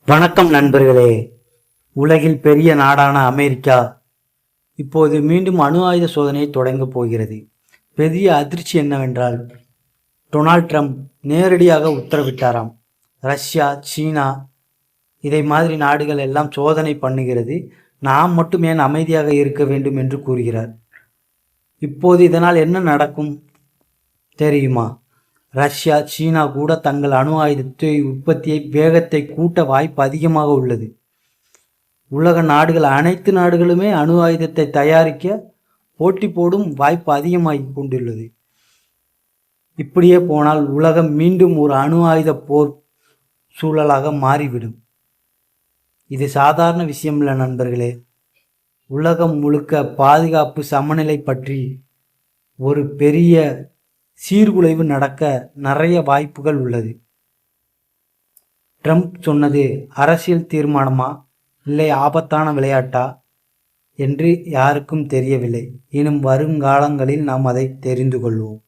வணக்கம் நண்பர்களே. உலகில் பெரிய நாடான அமெரிக்கா இப்போது மீண்டும் அணு ஆயுத சோதனையை தொடங்கப் போகிறது. பெரிய அதிர்ச்சி என்னவென்றால், டொனால்ட் ட்ரம்ப் நேரடியாக உத்தரவிட்டாராம். ரஷ்யா, சீனா இதை மாதிரி நாடுகள் எல்லாம் சோதனை பண்ணுகிறது, நாம் மட்டும் ஏன் அமைதியாக இருக்க வேண்டும் என்று கூறுகிறார். இப்போது இதனால் என்ன நடக்கும் தெரியுமா? ரஷ்யா, சீனா கூட தங்கள் அணு ஆயுதத்தை உற்பத்தியை வேகத்தை கூட்ட வாய்ப்பு அதிகமாக உள்ளது. உலக நாடுகள் அனைத்து நாடுகளுமே அணு ஆயுதத்தை தயாரிக்க போட்டி போடும் வாய்ப்பு அதிகமாகி கொண்டுள்ளது. இப்படியே போனால் உலகம் மீண்டும் ஒரு அணு ஆயுத போர் சூழலாக மாறிவிடும். இது சாதாரண விஷயம் இல்லை நண்பர்களே. உலகம் முழுக்க பாதுகாப்பு சமநிலை பற்றி ஒரு பெரிய சீர்குலைவு நடக்க நிறைய வாய்ப்புகள் உள்ளது. ட்ரம்ப் சொன்னது அரசியல் தீர்மானமா இல்லை ஆபத்தான விளையாட்டா என்று யாருக்கும் தெரியவில்லை. இன்னும் வருங்காலங்களில் நாம் அதை தெரிந்து கொள்வோம்.